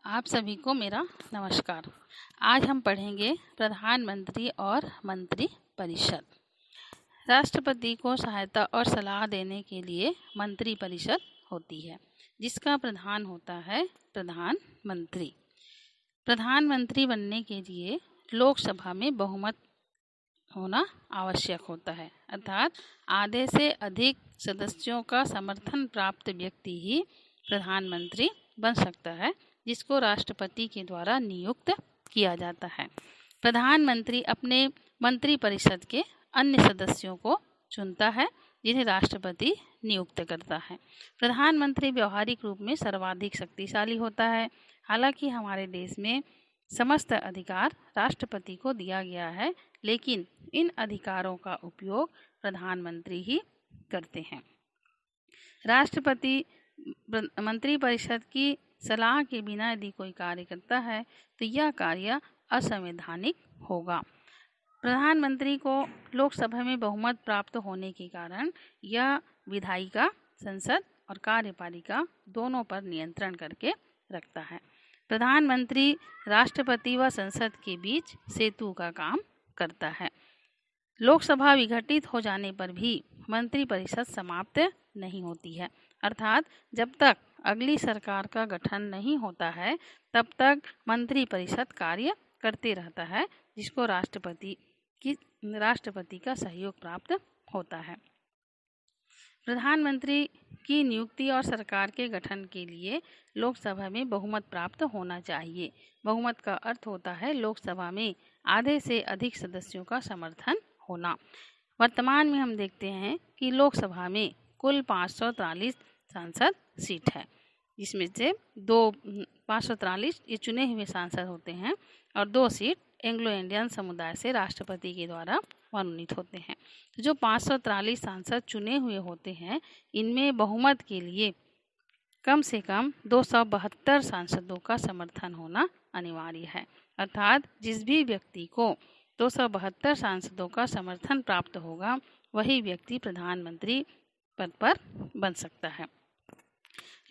आप सभी को मेरा नमस्कार। आज हम पढ़ेंगे प्रधानमंत्री और मंत्री परिषद। राष्ट्रपति को सहायता और सलाह देने के लिए मंत्री परिषद होती है, जिसका प्रधान होता है प्रधानमंत्री। प्रधानमंत्री बनने के लिए लोकसभा में बहुमत होना आवश्यक होता है, अर्थात आधे से अधिक सदस्यों का समर्थन प्राप्त व्यक्ति ही प्रधानमंत्री बन सकता है, जिसको राष्ट्रपति के द्वारा नियुक्त किया जाता है। प्रधानमंत्री अपने मंत्रिपरिषद के अन्य सदस्यों को चुनता है, जिन्हें राष्ट्रपति नियुक्त करता है। प्रधानमंत्री व्यवहारिक रूप में सर्वाधिक शक्तिशाली होता है। हालांकि हमारे देश में समस्त अधिकार राष्ट्रपति को दिया गया है, लेकिन इन अधिकारों का उपयोग प्रधानमंत्री ही करते हैं। राष्ट्रपति मंत्रिपरिषद की सलाह के बिना यदि कोई कार्य करता है तो यह कार्य असंवैधानिक होगा। प्रधानमंत्री को लोकसभा में बहुमत प्राप्त होने के कारण यह विधायिका, संसद और कार्यपालिका दोनों पर नियंत्रण करके रखता है। प्रधानमंत्री राष्ट्रपति व संसद के बीच सेतु का काम करता है। लोकसभा विघटित हो जाने पर भी मंत्रिपरिषद समाप्त नहीं होती है, अर्थात जब तक अगली सरकार का गठन नहीं होता है तब तक मंत्रिपरिषद कार्य करते रहता है, जिसको राष्ट्रपति का सहयोग प्राप्त होता है। प्रधानमंत्री की नियुक्ति और सरकार के गठन के लिए लोकसभा में बहुमत प्राप्त होना चाहिए। बहुमत का अर्थ होता है लोकसभा में आधे से अधिक सदस्यों का समर्थन होना। वर्तमान में हम देखते हैं कि लोकसभा में कुल 543 सांसद सीट है, जिसमें से 543 ये चुने हुए सांसद होते हैं और 2 सीट एंग्लो इंडियन समुदाय से राष्ट्रपति के द्वारा मनोनीत होते हैं। तो जो 543 सांसद चुने हुए होते हैं, इनमें बहुमत के लिए कम से कम 272 सांसदों का समर्थन होना अनिवार्य है, अर्थात जिस भी व्यक्ति को 272 सांसदों का समर्थन प्राप्त होगा वही व्यक्ति प्रधानमंत्री पद पर बन सकता है।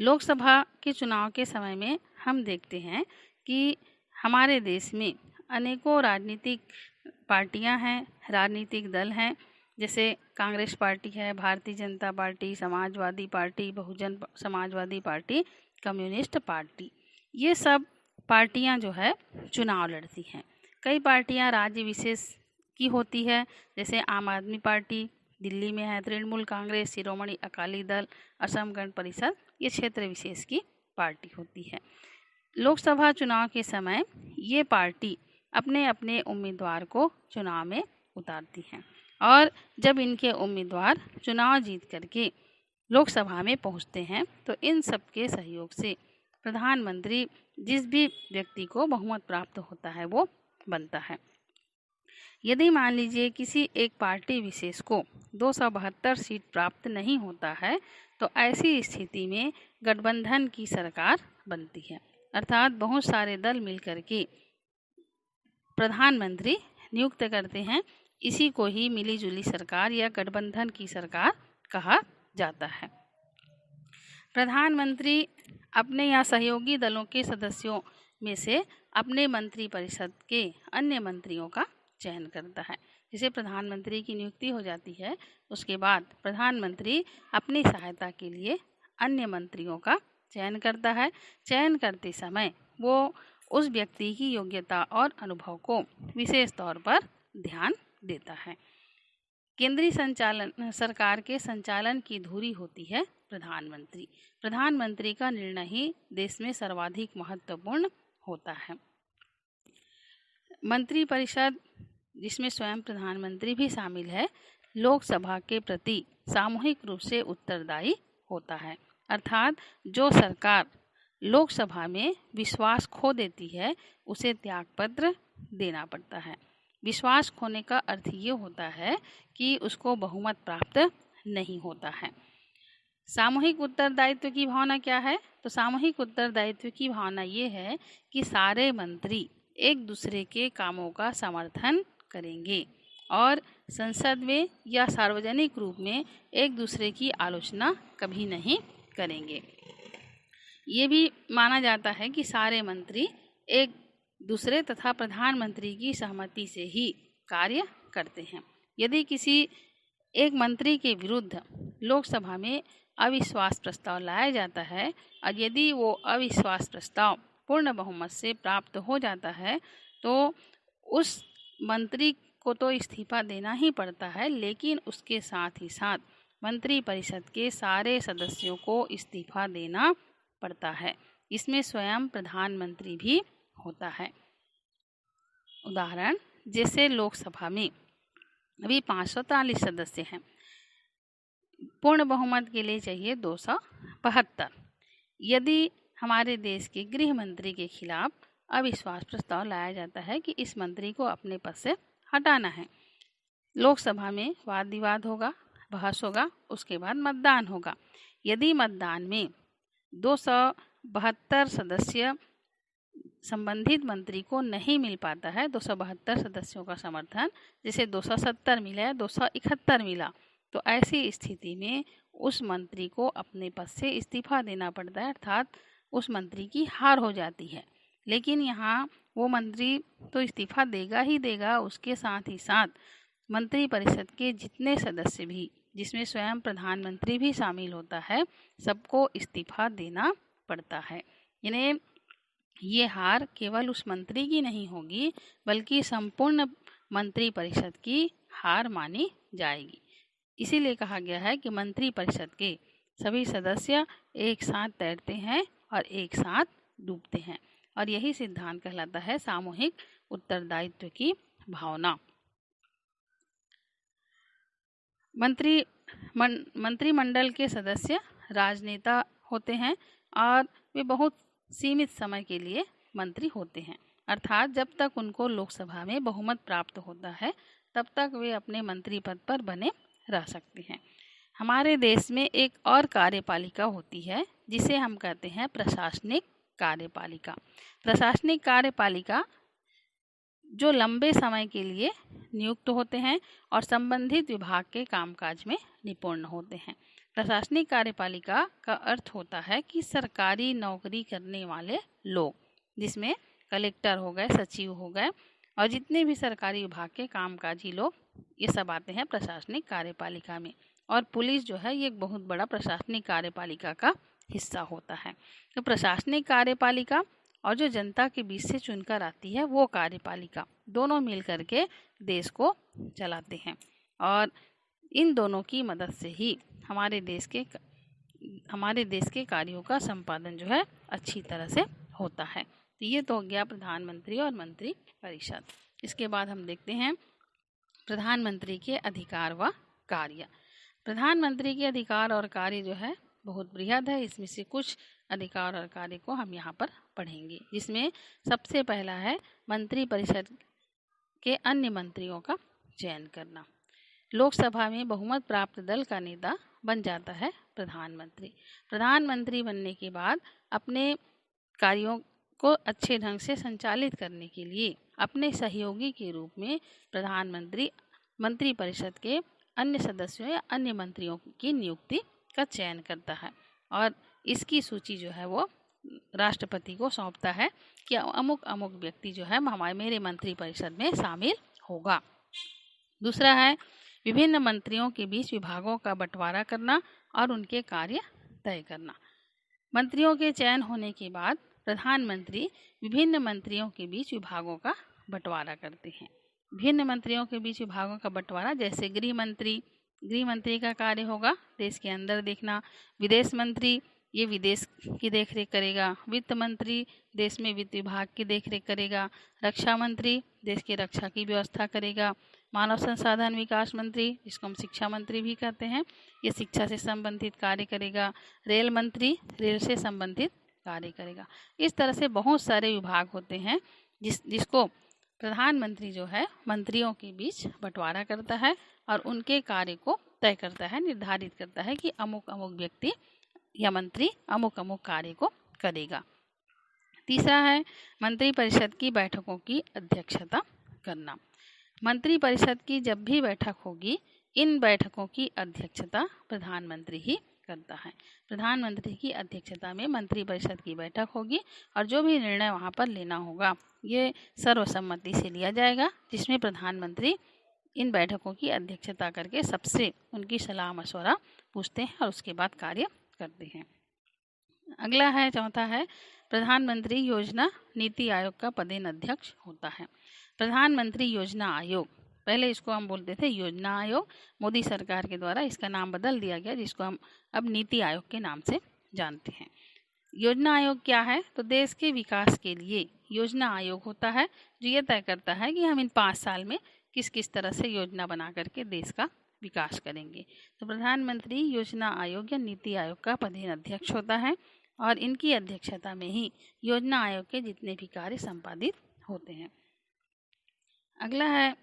लोकसभा के चुनाव के समय में हम देखते हैं कि हमारे देश में अनेकों राजनीतिक पार्टियां हैं, राजनीतिक दल हैं, जैसे कांग्रेस पार्टी है, Bharatiya Janata party, Samajwadi party, Bahujan Samajwadi party, communist party. ये सब पार्टियां जो है चुनाव लड़ती हैं। कई पार्टियां राज्य विशेष की होती है, जैसे आम आदमी पार्टी दिल्ली में है, तृणमूल कांग्रेस, शिरोमणि अकाली दल, असम गण परिषद, ये क्षेत्र विशेष की पार्टी होती है। लोकसभा चुनाव के समय ये पार्टी अपने अपने उम्मीदवार को चुनाव में उतारती हैं और जब इनके उम्मीदवार चुनाव जीत करके लोकसभा में पहुंचते हैं तो इन सब के सहयोग से प्रधानमंत्री जिस भी व्यक्ति को बहुमत प्राप्त होता है वो बनता है। यदि मान लीजिए किसी एक पार्टी विशेष को 272 सीट प्राप्त नहीं होता है तो ऐसी स्थिति में गठबंधन की सरकार बनती है, अर्थात बहुत सारे दल मिलकर के प्रधानमंत्री नियुक्त करते हैं। इसी को ही मिलीजुली सरकार या गठबंधन की सरकार कहा जाता है। प्रधानमंत्री अपने या सहयोगी दलों के सदस्यों में से अपने मंत्रिपरिषद के अन्य मंत्रियों का चयन करता है। जिसे प्रधानमंत्री की नियुक्ति हो जाती है, उसके बाद प्रधानमंत्री अपनी सहायता के लिए अन्य मंत्रियों का चयन करता है। चयन करते समय वो उस व्यक्ति की योग्यता और अनुभव को विशेष तौर पर ध्यान देता है। केंद्रीय सरकार के संचालन की धुरी होती है प्रधानमंत्री। प्रधानमंत्री का निर्णय ही देश में सर्वाधिक महत्वपूर्ण होता है। मंत्रिपरिषद, जिसमें स्वयं प्रधानमंत्री भी शामिल है, लोकसभा के प्रति सामूहिक रूप से उत्तरदायी होता है, अर्थात जो सरकार लोकसभा में विश्वास खो देती है उसे त्यागपत्र देना पड़ता है। विश्वास खोने का अर्थ ये होता है कि उसको बहुमत प्राप्त नहीं होता है। सामूहिक उत्तरदायित्व की भावना क्या है? तो सामूहिक उत्तरदायित्व की भावना ये है कि सारे मंत्री एक दूसरे के कामों का समर्थन करेंगे और संसद में या सार्वजनिक रूप में एक दूसरे की आलोचना कभी नहीं करेंगे। ये भी माना जाता है कि सारे मंत्री एक दूसरे तथा प्रधानमंत्री की सहमति से ही कार्य करते हैं। यदि किसी एक मंत्री के विरुद्ध लोकसभा में अविश्वास प्रस्ताव लाया जाता है और यदि वो अविश्वास प्रस्ताव पूर्ण बहुमत से प्राप्त हो जाता है तो उस मंत्री को तो इस्तीफा देना ही पड़ता है, लेकिन उसके साथ ही साथ मंत्रिपरिषद के सारे सदस्यों को इस्तीफा देना पड़ता है। इसमें स्वयं प्रधानमंत्री भी होता है। उदाहरण, जैसे लोकसभा में अभी 543 सदस्य हैं, पूर्ण बहुमत के लिए चाहिए 272। यदि हमारे देश के गृह मंत्री के खिलाफ अविश्वास प्रस्ताव लाया जाता है कि इस मंत्री को अपने पद से हटाना है, लोकसभा में वाद विवाद होगा, बहस होगा, उसके बाद मतदान होगा। यदि मतदान में 272 सदस्य संबंधित मंत्री को नहीं मिल पाता है, 272 सदस्यों का समर्थन, जैसे 270 मिला, 271 मिला, तो ऐसी स्थिति में उस मंत्री को अपने पद से इस्तीफा देना पड़ता है, अर्थात उस मंत्री की हार हो जाती है। लेकिन यहाँ वो मंत्री तो इस्तीफा देगा ही देगा, उसके साथ ही साथ मंत्रिपरिषद के जितने सदस्य भी, जिसमें स्वयं प्रधानमंत्री भी शामिल होता है, सबको इस्तीफा देना पड़ता है। यानी ये हार केवल उस मंत्री की नहीं होगी, बल्कि संपूर्ण मंत्रिपरिषद की हार मानी जाएगी। इसीलिए कहा गया है कि मंत्रिपरिषद के सभी सदस्य एक साथ तैरते हैं और एक साथ डूबते हैं, और यही सिद्धांत कहलाता है सामूहिक उत्तरदायित्व की भावना। मंत्रिमंडल के सदस्य राजनेता होते हैं और वे बहुत सीमित समय के लिए मंत्री होते हैं, अर्थात जब तक उनको लोकसभा में बहुमत प्राप्त होता है तब तक वे अपने मंत्री पद पर बने रह सकते हैं। हमारे देश में एक और कार्यपालिका होती है जिसे हम कहते हैं प्रशासनिक कार्यपालिका। प्रशासनिक कार्यपालिका जो लंबे समय के लिए नियुक्त होते हैं और संबंधित विभाग के कामकाज में निपुण होते हैं। प्रशासनिक कार्यपालिका का अर्थ होता है कि सरकारी नौकरी करने वाले लोग, जिसमें कलेक्टर हो गए, सचिव हो गए और जितने भी सरकारी विभाग के कामकाजी लोग, ये सब आते हैं प्रशासनिक कार्यपालिका में। और पुलिस जो है ये एक बहुत बड़ा प्रशासनिक कार्यपालिका का हिस्सा होता है। तो प्रशासनिक कार्यपालिका और जो जनता के बीच से चुनकर आती है वो कार्यपालिका, दोनों मिल करके देश को चलाते हैं, और इन दोनों की मदद से ही हमारे देश के कार्यों का संपादन जो है अच्छी तरह से होता है। तो ये तो हो गया प्रधानमंत्री और मंत्री परिषद। इसके बाद हम देखते हैं प्रधानमंत्री के अधिकार व कार्य। प्रधानमंत्री के अधिकार और कार्य जो है बहुत बृहद है। इसमें से कुछ अधिकार और कार्य को हम यहाँ पर पढ़ेंगे, जिसमें सबसे पहला है मंत्रिपरिषद के अन्य मंत्रियों का चयन करना। लोकसभा में बहुमत प्राप्त दल का नेता बन जाता है प्रधानमंत्री। प्रधानमंत्री बनने के बाद अपने कार्यों को अच्छे ढंग से संचालित करने के लिए अपने सहयोगी के रूप में प्रधानमंत्री मंत्रिपरिषद के अन्य सदस्यों या अन्य मंत्रियों की नियुक्ति का चयन करता है, और इसकी सूची जो है वो राष्ट्रपति को सौंपता है कि अमुक अमुक व्यक्ति जो है मेरे मंत्रिपरिषद में शामिल होगा। दूसरा है विभिन्न मंत्रियों के बीच विभागों का बंटवारा करना और उनके कार्य तय करना। मंत्रियों के चयन होने के बाद प्रधानमंत्री विभिन्न मंत्रियों के बीच विभागों का बंटवारा करते हैं। भिन्न मंत्रियों के बीच विभागों का बंटवारा, जैसे गृह मंत्री का कार्य होगा देश के अंदर देखना। विदेश मंत्री ये विदेश की देखरेख करेगा। वित्त मंत्री देश में वित्त विभाग की देखरेख करेगा। रक्षा मंत्री देश की रक्षा की व्यवस्था करेगा। मानव संसाधन विकास मंत्री, जिसको हम शिक्षा मंत्री भी कहते हैं, ये शिक्षा से संबंधित कार्य करेगा। रेल मंत्री रेल से संबंधित कार्य करेगा। इस तरह से बहुत सारे विभाग होते हैं जिसको प्रधानमंत्री जो है मंत्रियों के बीच बंटवारा करता है और उनके कार्य को तय करता है, निर्धारित करता है कि अमुक अमुक व्यक्ति या मंत्री अमुक अमुक कार्य को करेगा। तीसरा है मंत्रिपरिषद की बैठकों की अध्यक्षता करना। मंत्रिपरिषद की जब भी बैठक होगी, इन बैठकों की अध्यक्षता प्रधानमंत्री ही करता है। प्रधानमंत्री की अध्यक्षता में मंत्रिपरिषद की बैठक होगी और जो भी निर्णय वहाँ पर लेना होगा ये सर्वसम्मति से लिया जाएगा, जिसमें प्रधानमंत्री इन बैठकों की अध्यक्षता करके सबसे उनकी सलाह मशवरा पूछते हैं और उसके बाद कार्य करते हैं। अगला है, चौथा है, प्रधानमंत्री योजना नीति आयोग का पदेन अध्यक्ष होता है। प्रधानमंत्री योजना आयोग, पहले इसको हम बोलते थे योजना आयोग, मोदी सरकार के द्वारा इसका नाम बदल दिया गया, जिसको हम अब नीति आयोग के नाम से जानते हैं। योजना आयोग क्या है? तो देश के विकास के लिए योजना आयोग होता है, जो ये तय करता है कि हम इन 5 साल में किस किस तरह से योजना बना करके देश का विकास करेंगे। तो प्रधानमंत्री योजना आयोग या नीति आयोग का पदेन अध्यक्ष होता है और इनकी अध्यक्षता में ही योजना आयोग के जितने भी कार्य संपादित होते हैं। अगला है,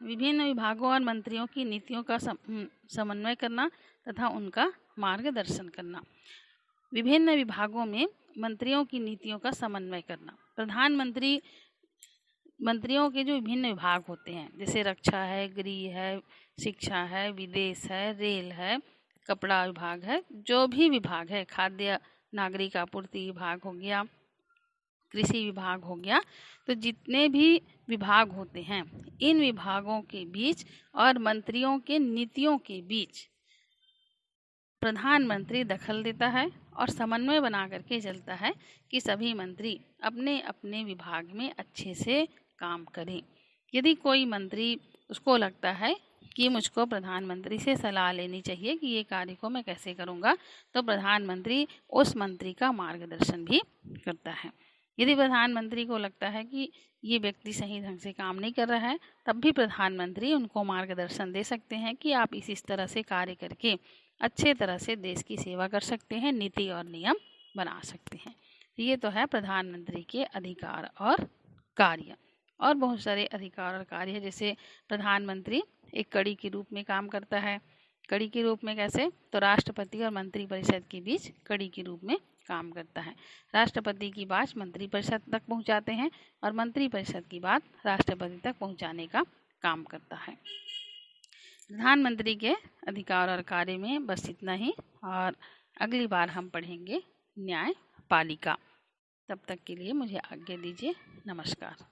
विभिन्न विभागों और मंत्रियों की नीतियों का समन्वय करना तथा उनका मार्गदर्शन करना। विभिन्न विभागों में मंत्रियों की नीतियों का समन्वय करना। मंत्रियों के जो विभिन्न विभाग होते हैं, जैसे रक्षा है, गृह है, शिक्षा है, विदेश है, रेल है, कपड़ा विभाग है, जो भी विभाग है, खाद्य नागरिक आपूर्ति विभाग हो गया, कृषि विभाग हो गया, तो जितने भी विभाग होते हैं इन विभागों के बीच और मंत्रियों के नीतियों के बीच प्रधानमंत्री दखल देता है और समन्वय बना करके चलता है कि सभी मंत्री अपने अपने विभाग में अच्छे से काम करें। यदि कोई मंत्री उसको लगता है कि मुझको प्रधानमंत्री से सलाह लेनी चाहिए कि ये कार्य को मैं कैसे करूँगा, तो प्रधानमंत्री उस मंत्री का मार्गदर्शन भी करता है। यदि प्रधानमंत्री को लगता है कि ये व्यक्ति सही ढंग से काम नहीं कर रहा है, तब भी प्रधानमंत्री उनको मार्गदर्शन दे सकते हैं कि आप इस तरह से कार्य करके अच्छे तरह से देश की सेवा कर सकते हैं, नीति और नियम बना सकते हैं। ये तो है प्रधानमंत्री के अधिकार और कार्य। और बहुत सारे अधिकार और कार्य है, जैसे प्रधानमंत्री एक कड़ी के रूप में काम करता है। कड़ी के रूप में कैसे? तो राष्ट्रपति और मंत्रिपरिषद के बीच कड़ी के रूप में काम करता है। राष्ट्रपति की बात मंत्रिपरिषद तक पहुंचाते हैं और मंत्रिपरिषद की बात राष्ट्रपति तक पहुंचाने का काम करता है। प्रधानमंत्री के अधिकार और कार्य में बस इतना ही, और अगली बार हम पढ़ेंगे न्यायपालिका। तब तक के लिए मुझे आज्ञा दीजिए। नमस्कार।